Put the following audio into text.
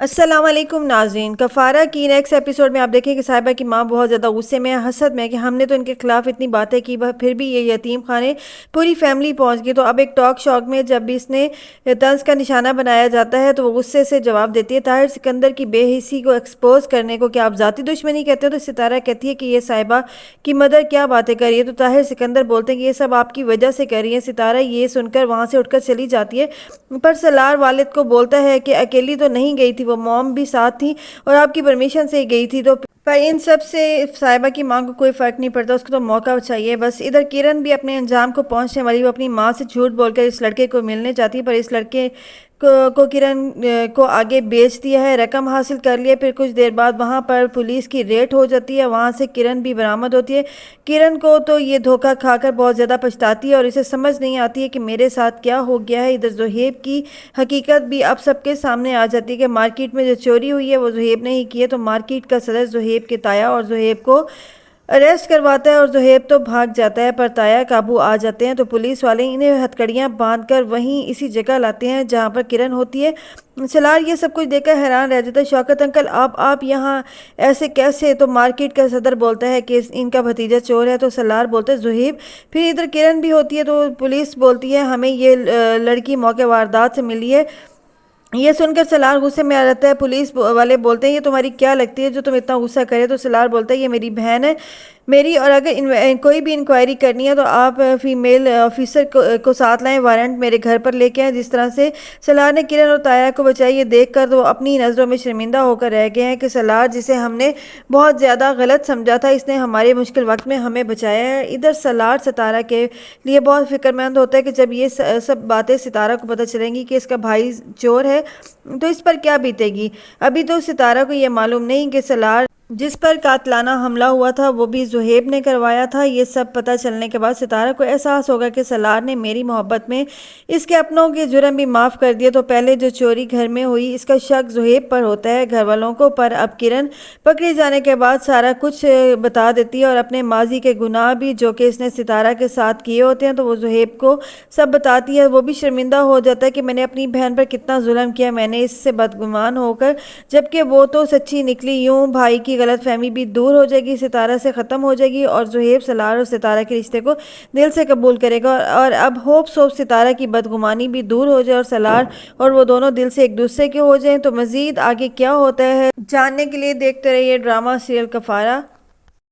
अस्सलाम वालेकुम नाज़रीन। कफ़ारा की नेक्स्ट एपिसोड में आप देखें कि साहिबा की माँ बहुत ज़्यादा गुस्से में है, हसद में, कि हमने तो इनके खिलाफ़ इतनी बातें की फिर भी ये यतीम खाने पूरी फैमिली पहुँच गई। तो अब एक टॉक शॉक में जब भी इसने तंज का निशाना बनाया जाता है तो वो गुस्से से जवाब देती है ताहिर सिकंदर की बेहिसी को एक्सपोज करने को, कि आप ज़ाती दुश्मनी कहते हो। तो सितारा कहती है कि ये साहिबा की मदर क्या बातें कर रही है। तो ताहिर सिकंदर बोलते हैं कि ये सब आपकी वजह से कर रही है। सितारा ये सुनकर वहाँ से उठकर चली जाती है, पर सलार वालिद को बोलता है कि अकेली तो नहीं गई थी, वो मॉम भी साथ थी और आपकी परमिशन से ही गई थी। तो पर इन सब से साहिबा की माँ को कोई फ़र्क नहीं पड़ता, उसको तो मौका चाहिए बस। इधर किरण भी अपने अंजाम को पहुंचने वाली, वो अपनी माँ से झूठ बोलकर इस लड़के को मिलने जाती है, पर इस लड़के को किरण को आगे बेच दिया है, रकम हासिल कर लिया। फिर कुछ देर बाद वहाँ पर पुलिस की रेड हो जाती है, वहाँ से किरण भी बरामद होती है। किरण को तो ये धोखा खाकर बहुत ज़्यादा पछताती है और इसे समझ नहीं आती है कि मेरे साथ क्या हो गया है। इधर ज़ुहैब की हकीकत भी अब सबके सामने आ जाती है कि मार्केट में जो चोरी हुई है वो ज़ुहैब ने ही की है। तो मार्केट का सदर ज़ुहैब के ताया और ज़ुहैब को अरेस्ट करवाता है और ज़ुहैब तो भाग जाता है, पर ताया काबू आ जाते हैं। तो पुलिस वाले इन्हें हथकड़ियाँ बांधकर वहीं इसी जगह लाते हैं जहाँ पर किरण होती है। सलार ये सब कुछ देखकर हैरान रह जाता है। शौकत अंकल, आप यहाँ ऐसे कैसे? तो मार्केट का सदर बोलता है कि इनका भतीजा चोर है। तो सलार बोलता है ज़ुहैब। फिर इधर किरण भी होती है, तो पुलिस बोलती है हमें ये लड़की मौके वारदात से मिली है। ये सुनकर सलार गुस्से में आ जाता है। पुलिस वाले बोलते हैं ये तुम्हारी क्या लगती है जो तुम इतना गुस्सा करे? तो सलार बोलता है ये मेरी बहन है मेरी, और अगर कोई भी इंक्वायरी करनी है तो आप फीमेल ऑफिसर को साथ लाएं, वारंट मेरे घर पर लेके आए। जिस तरह से सलार ने किरण और ताया को बचाई, ये देखकर तो अपनी नज़रों में शर्मिंदा होकर रह गए हैं कि सलार जिसे हमने बहुत ज़्यादा गलत समझा था, इसने हमारे मुश्किल वक्त में हमें बचाया है। इधर सलार सितारा के लिए बहुत फिक्रमंद होता है कि जब ये सब बातें सितारा को पता चलेंगी कि इसका भाई चोर है तो इस पर क्या बीतेगी। अभी तो सितारा को ये मालूम नहीं कि सलार जिस पर कातलाना हमला हुआ था वो भी ज़ुहैब ने करवाया था। ये सब पता चलने के बाद सितारा को एहसास होगा कि सलार ने मेरी मोहब्बत में इसके अपनों के जुर्म भी माफ़ कर दिए। तो पहले जो चोरी घर में हुई इसका शक ज़ुहैब पर होता है, घर वालों को, पर अब किरण पकड़े जाने के बाद सारा कुछ बता देती है और अपने माजी के गुनाह भी जो कि इसने सितारा के साथ किए होते हैं तो वो ज़ुहैब को सब बताती है। वो भी शर्मिंदा हो जाता है कि मैंने अपनी बहन पर कितना जुल्म किया, मैंने इससे बदगुमान होकर, जबकि वो तो सच्ची निकली। यूं भाई की गलतफहमी भी दूर हो जाएगी, सितारा से ख़त्म हो जाएगी और ज़ुहैब सलार और सितारा के रिश्ते को दिल से कबूल करेगा। और अब होप सितारा की बदगुमानी भी दूर हो जाए और सलार और वो दोनों दिल से एक दूसरे के हो जाएं। तो मज़ीद आगे क्या होता है जानने के लिए देखते रहिए ड्रामा सीरियल कफ़ारा।